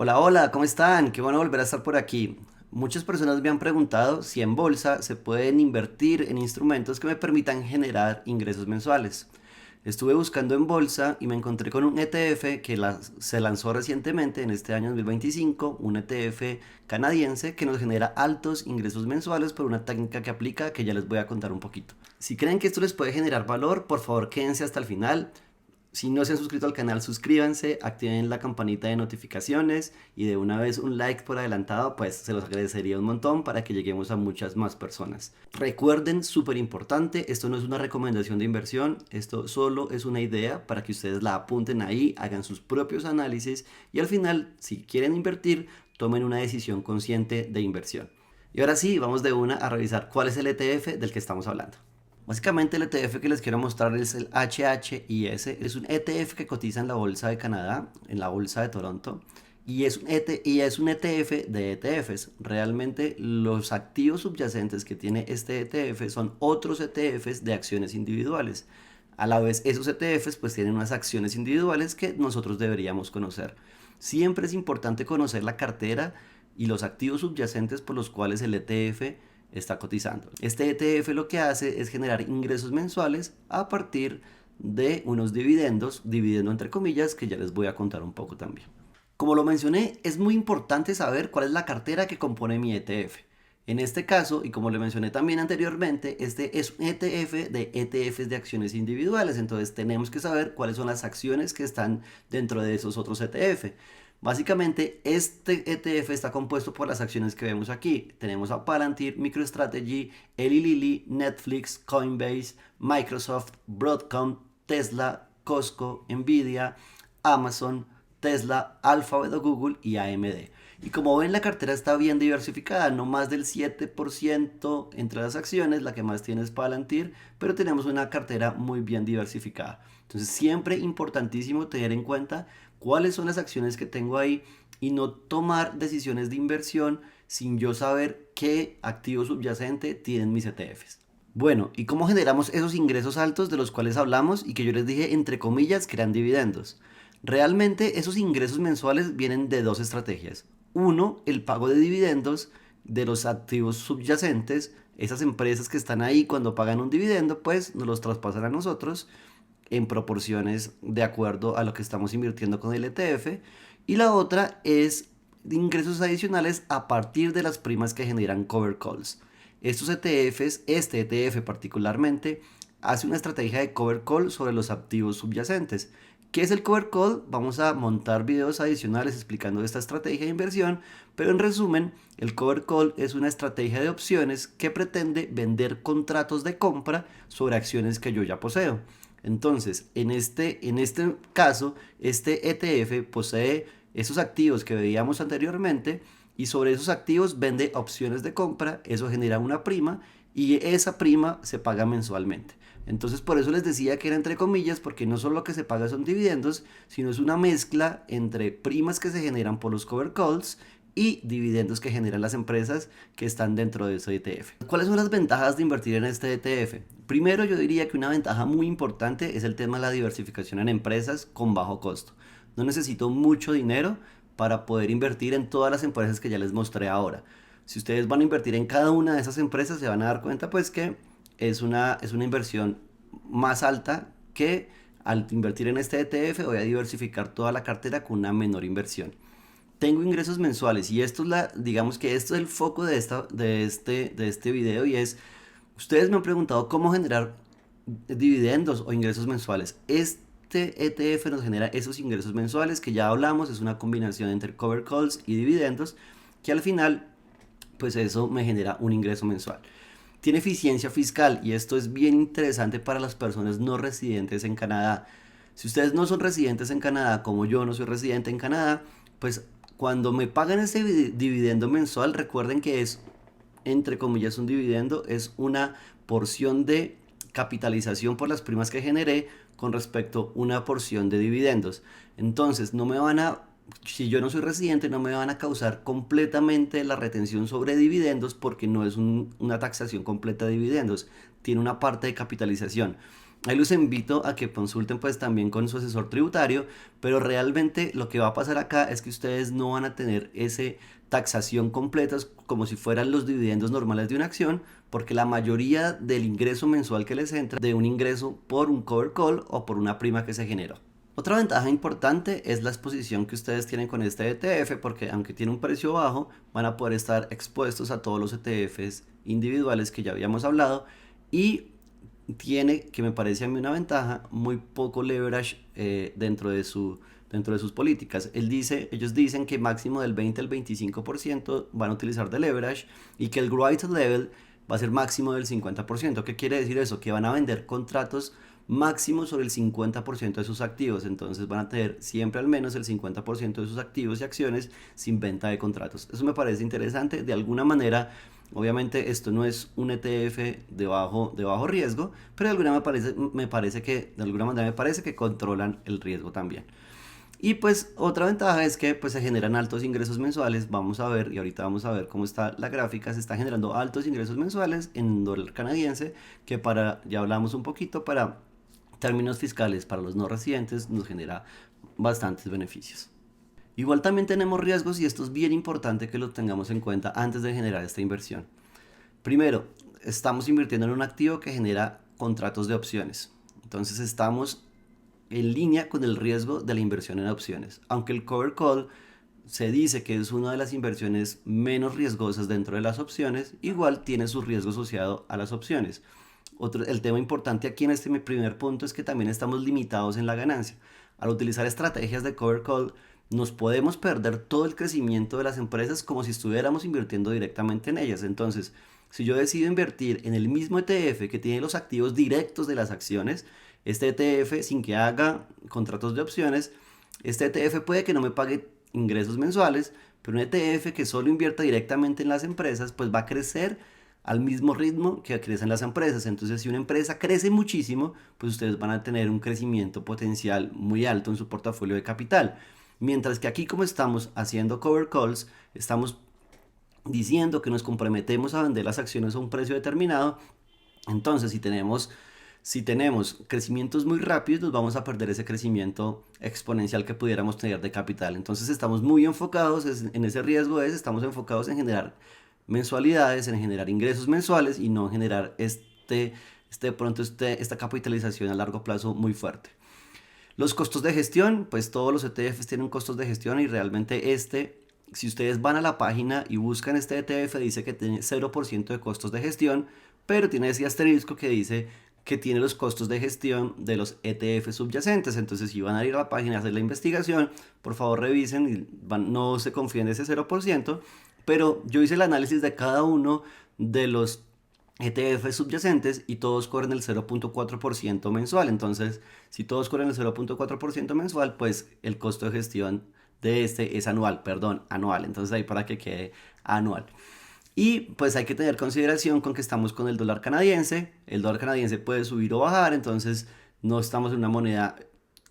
Hola, hola, ¿cómo están? Qué bueno volver a estar por aquí. Muchas personas me han preguntado si en bolsa se pueden invertir en instrumentos que me permitan generar ingresos mensuales. Estuve buscando en bolsa y me encontré con un ETF que se lanzó recientemente en este año 2025, un ETF canadiense que nos genera altos ingresos mensuales por una técnica que aplica que ya les voy a contar un poquito. Si creen que esto les puede generar valor, por favor quédense hasta el final. Si no se han suscrito al canal, suscríbanse, activen la campanita de notificaciones y de una vez un like por adelantado, pues se los agradecería un montón para que lleguemos a muchas más personas. Recuerden, súper importante, esto no es una recomendación de inversión, esto solo es una idea para que ustedes la apunten ahí, hagan sus propios análisis y al final, si quieren invertir, tomen una decisión consciente de inversión. Y ahora sí, vamos de una a revisar cuál es el ETF del que estamos hablando. Básicamente el ETF que les quiero mostrar es el HHIS. Es un ETF que cotiza en la bolsa de Canadá, en la bolsa de Toronto. Y es un ETF de ETFs. Realmente los activos subyacentes que tiene este ETF son otros ETFs de acciones individuales. A la vez esos ETFs pues tienen unas acciones individuales que nosotros deberíamos conocer. Siempre es importante conocer la cartera y los activos subyacentes por los cuales el ETF está cotizando. Este ETF lo que hace es generar ingresos mensuales a partir de unos dividendos, dividendo entre comillas, que ya les voy a contar un poco también. Como lo mencioné, es muy importante saber cuál es la cartera que compone mi ETF. En este caso, y como le mencioné también anteriormente, este es un ETF de ETFs de acciones individuales, entonces tenemos que saber cuáles son las acciones que están dentro de esos otros ETF. Básicamente, este ETF está compuesto por las acciones que vemos aquí. Tenemos a Palantir, MicroStrategy, Eli Lilly, Netflix, Coinbase, Microsoft, Broadcom, Tesla, Costco, Nvidia, Amazon, Tesla, Alphabet o Google y AMD. Y como ven, la cartera está bien diversificada, no más del 7% entre las acciones, la que más tiene es Palantir, pero tenemos una cartera muy bien diversificada. Entonces, siempre importantísimo tener en cuenta cuáles son las acciones que tengo ahí y no tomar decisiones de inversión sin yo saber qué activo subyacente tienen mis ETFs. Bueno, ¿y cómo generamos esos ingresos altos de los cuales hablamos y que yo les dije entre comillas que eran dividendos? Realmente esos ingresos mensuales vienen de dos estrategias. Uno, el pago de dividendos de los activos subyacentes. Esas empresas que están ahí cuando pagan un dividendo, pues nos los traspasan a nosotros en proporciones de acuerdo a lo que estamos invirtiendo con el ETF. Y la otra es ingresos adicionales a partir de las primas que generan cover calls. Estos ETFs, este ETF particularmente, hace una estrategia de cover call sobre los activos subyacentes. ¿Qué es el cover call? Vamos a montar videos adicionales explicando esta estrategia de inversión, pero en resumen, el cover call es una estrategia de opciones que pretende vender contratos de compra sobre acciones que yo ya poseo. Entonces, en este caso, este ETF posee esos activos que veíamos anteriormente y sobre esos activos vende opciones de compra, eso genera una prima y esa prima se paga mensualmente. Entonces por eso les decía que era entre comillas, porque no solo lo que se paga son dividendos, sino es una mezcla entre primas que se generan por los cover calls y dividendos que generan las empresas que están dentro de ese ETF. ¿Cuáles son las ventajas de invertir en este ETF? Primero, yo diría que una ventaja muy importante es el tema de la diversificación en empresas con bajo costo. No necesito mucho dinero para poder invertir en todas las empresas que ya les mostré ahora. Si ustedes van a invertir en cada una de esas empresas, se van a dar cuenta pues que es una inversión más alta que al invertir en este ETF voy a diversificar toda la cartera con una menor inversión. Tengo ingresos mensuales y esto es digamos que esto es el foco de este video y es, ustedes me han preguntado cómo generar dividendos o ingresos mensuales. Este ETF nos genera esos ingresos mensuales que ya hablamos, es una combinación entre cover calls y dividendos que al final pues eso me genera un ingreso mensual. Tiene eficiencia fiscal y esto es bien interesante para las personas no residentes en Canadá. Si ustedes no son residentes en Canadá, como yo no soy residente en Canadá, pues cuando me pagan ese dividendo mensual, recuerden que es, entre comillas, un dividendo, es una porción de capitalización por las primas que generé con respecto a una porción de dividendos. Entonces, si yo no soy residente, no me van a causar completamente la retención sobre dividendos porque no es una taxación completa de dividendos, tiene una parte de capitalización. Ahí los invito a que consulten pues también con su asesor tributario, pero realmente lo que va a pasar acá es que ustedes no van a tener ese taxación completa como si fueran los dividendos normales de una acción, porque la mayoría del ingreso mensual que les entra de un ingreso por un cover call o por una prima que se generó. Otra ventaja importante es la exposición que ustedes tienen con este ETF, porque aunque tiene un precio bajo, van a poder estar expuestos a todos los ETFs individuales que ya habíamos hablado, y tiene, que me parece a mí una ventaja, muy poco leverage dentro de sus políticas. Ellos dicen que máximo del 20 al 25% van a utilizar de leverage y que el growth level va a ser máximo del 50%. ¿Qué quiere decir eso? Que van a vender contratos máximo sobre el 50% de sus activos. Entonces van a tener siempre al menos el 50% de sus activos y acciones sin venta de contratos. Eso me parece interesante. De alguna manera, obviamente esto no es un ETF de bajo riesgo, pero de alguna manera me parece que controlan el riesgo también. Y pues otra ventaja es que pues se generan altos ingresos mensuales. Vamos a ver, y ahorita vamos a ver cómo está la gráfica. Se está generando altos ingresos mensuales en dólar canadiense, que ya hablamos un poquito, para términos fiscales para los no residentes nos genera bastantes beneficios. Igual también tenemos riesgos, y esto es bien importante que lo tengamos en cuenta antes de generar esta inversión. Primero, estamos invirtiendo en un activo que genera contratos de opciones. Entonces estamos en línea con el riesgo de la inversión en opciones. Aunque el cover call se dice que es una de las inversiones menos riesgosas dentro de las opciones, igual tiene su riesgo asociado a las opciones. El tema importante aquí en este mi primer punto es que también estamos limitados en la ganancia. Al utilizar estrategias de cover call, nos podemos perder todo el crecimiento de las empresas como si estuviéramos invirtiendo directamente en ellas. Entonces, si yo decido invertir en el mismo ETF que tiene los activos directos de las acciones, este ETF, sin que haga contratos de opciones, este ETF puede que no me pague ingresos mensuales, pero un ETF que solo invierta directamente en las empresas, pues va a crecer al mismo ritmo que crecen las empresas. Entonces, si una empresa crece muchísimo, pues ustedes van a tener un crecimiento potencial muy alto en su portafolio de capital. Mientras que aquí, como estamos haciendo cover calls, estamos diciendo que nos comprometemos a vender las acciones a un precio determinado. Entonces, si tenemos crecimientos muy rápidos, nos vamos a perder ese crecimiento exponencial que pudiéramos tener de capital. Entonces estamos muy enfocados en ese riesgo, estamos enfocados en generar mensualidades, en generar ingresos mensuales y no en generar esta capitalización a largo plazo muy fuerte. Los costos de gestión, pues todos los ETFs tienen costos de gestión, y realmente si ustedes van a la página y buscan este ETF, dice que tiene 0% de costos de gestión, pero tiene ese asterisco que dice que tiene los costos de gestión de los ETF subyacentes. Entonces, si van a ir a la página a hacer la investigación, por favor revisen y no se confíen en ese 0%, pero yo hice el análisis de cada uno de los ETF subyacentes y todos cobran el 0.4% mensual. Entonces, si todos cobran el 0.4% mensual, pues el costo de gestión de este es anual. Entonces ahí para que quede anual. Y pues hay que tener consideración con que estamos con el dólar canadiense. El dólar canadiense puede subir o bajar, entonces no estamos en una moneda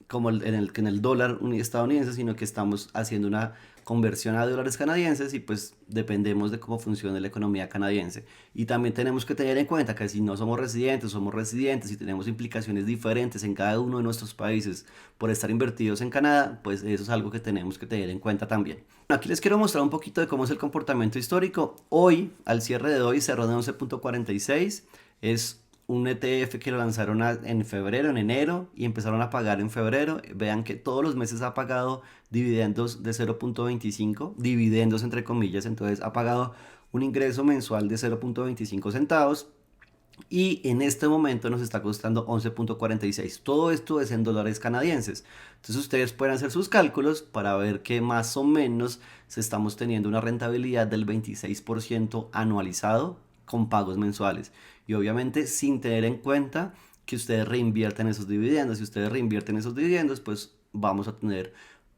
como en el dólar estadounidense, sino que estamos haciendo una conversión a dólares canadienses, y pues dependemos de cómo funcione la economía canadiense. Y también tenemos que tener en cuenta que si no somos residentes y tenemos implicaciones diferentes en cada uno de nuestros países por estar invertidos en Canadá, pues eso es algo que tenemos que tener en cuenta también. Aquí les quiero mostrar un poquito de cómo es el comportamiento histórico. Hoy, al cierre de hoy, cerró de 11.46. Es un ETF que lo lanzaron en febrero, en enero, y empezaron a pagar en febrero. Vean que todos los meses ha pagado dividendos de 0.25, dividendos entre comillas. Entonces ha pagado un ingreso mensual de 0.25 centavos, y en este momento nos está costando 11.46. Todo esto es en dólares canadienses. Entonces ustedes pueden hacer sus cálculos para ver que más o menos estamos teniendo una rentabilidad del 26% anualizado con pagos mensuales. Y obviamente sin tener en cuenta que ustedes reinvierten esos dividendos. Si ustedes reinvierten esos dividendos, pues vamos a tener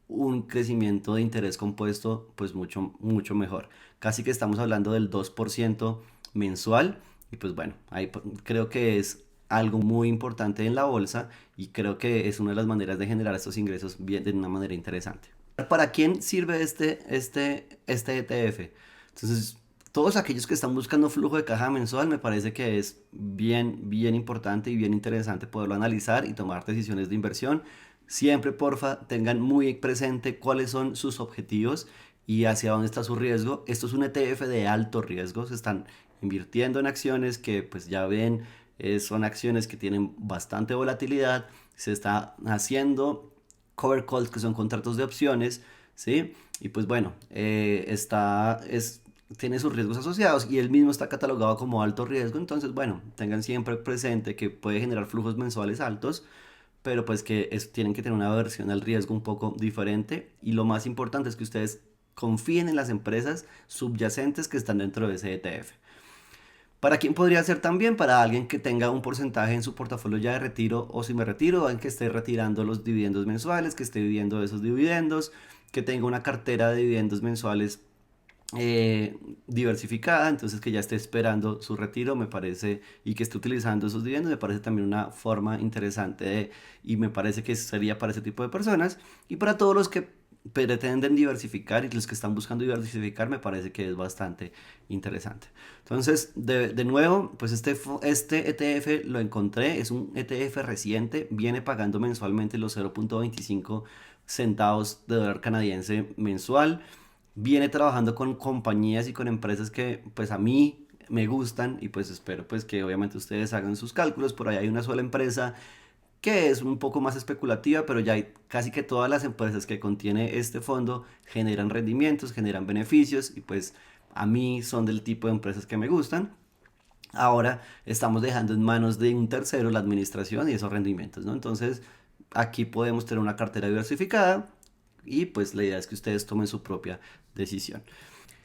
un crecimiento de interés compuesto pues mucho, mucho mejor. Casi que estamos hablando del 2% mensual. Y pues bueno, ahí creo que es algo muy importante en la bolsa, y creo que es una de las maneras de generar estos ingresos bien, de una manera interesante. ¿Para quién sirve este ETF? Entonces, todos aquellos que están buscando flujo de caja mensual, me parece que es bien importante y bien interesante poderlo analizar y tomar decisiones de inversión. Siempre, porfa, tengan muy presente cuáles son sus objetivos y hacia dónde está su riesgo. Esto es un ETF de alto riesgo, se están invirtiendo en acciones que pues ya ven, son acciones que tienen bastante volatilidad, se está haciendo cover calls que son contratos de opciones, ¿sí? Y pues bueno, tiene sus riesgos asociados y él mismo está catalogado como alto riesgo, entonces bueno, tengan siempre presente que puede generar flujos mensuales altos, pero pues que tienen que tener una versión al riesgo un poco diferente y lo más importante es que ustedes confíen en las empresas subyacentes que están dentro de ese ETF. ¿Para quién podría ser también? Para alguien que tenga un porcentaje en su portafolio ya de retiro o si me retiro, alguien que esté retirando los dividendos mensuales, que esté viviendo de esos dividendos, que tenga una cartera de dividendos mensuales diversificada, entonces que ya esté esperando su retiro, me parece, y que esté utilizando esos dividendos, me parece también una forma interesante y me parece que sería para ese tipo de personas. Y para todos los que pretenden diversificar y los que están buscando diversificar, me parece que es bastante interesante. Entonces, de nuevo, pues este ETF lo encontré, es un ETF reciente, viene pagando mensualmente los 0.25 centavos de dólar canadiense mensual. Viene trabajando con compañías y con empresas que pues a mí me gustan y pues espero pues que obviamente ustedes hagan sus cálculos. Por ahí hay una sola empresa que es un poco más especulativa, pero ya hay casi que todas las empresas que contiene este fondo generan rendimientos, generan beneficios y pues a mí son del tipo de empresas que me gustan. Ahora estamos dejando en manos de un tercero la administración y esos rendimientos, ¿no? Entonces aquí podemos tener una cartera diversificada y pues la idea es que ustedes tomen su propia decisión.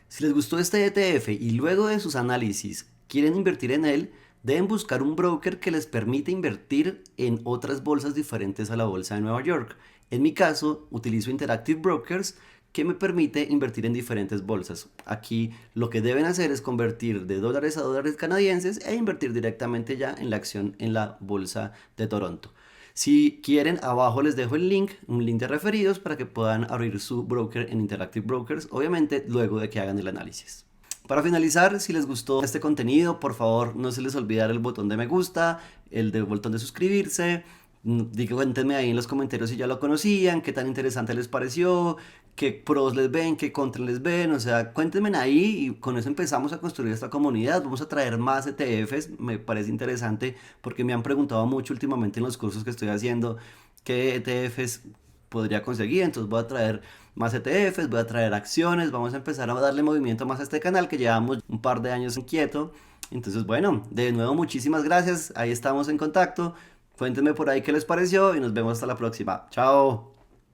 Si les gustó este ETF y luego de sus análisis quieren invertir en él, deben buscar un broker que les permita invertir en otras bolsas diferentes a la bolsa de Nueva York. En mi caso, utilizo Interactive Brokers que me permite invertir en diferentes bolsas. Aquí lo que deben hacer es convertir de dólares a dólares canadienses e invertir directamente ya en la acción en la bolsa de Toronto. Si quieren, abajo les dejo el link, un link de referidos para que puedan abrir su broker en Interactive Brokers, obviamente luego de que hagan el análisis. Para finalizar, si les gustó este contenido, por favor no se les olvide el botón de me gusta, botón de suscribirse. Cuéntenme ahí en los comentarios si ya lo conocían, qué tan interesante les pareció, qué pros les ven, qué contras les ven, o sea, cuéntenme ahí y con eso empezamos a construir esta comunidad. Vamos a traer más ETFs, me parece interesante porque me han preguntado mucho últimamente en los cursos que estoy haciendo qué ETFs podría conseguir, entonces voy a traer más ETFs, voy a traer acciones, vamos a empezar a darle movimiento más a este canal que llevamos un par de años inquieto. Entonces, bueno, de nuevo muchísimas gracias, ahí estamos en contacto. Cuéntenme por ahí qué les pareció y nos vemos hasta la próxima. Chao.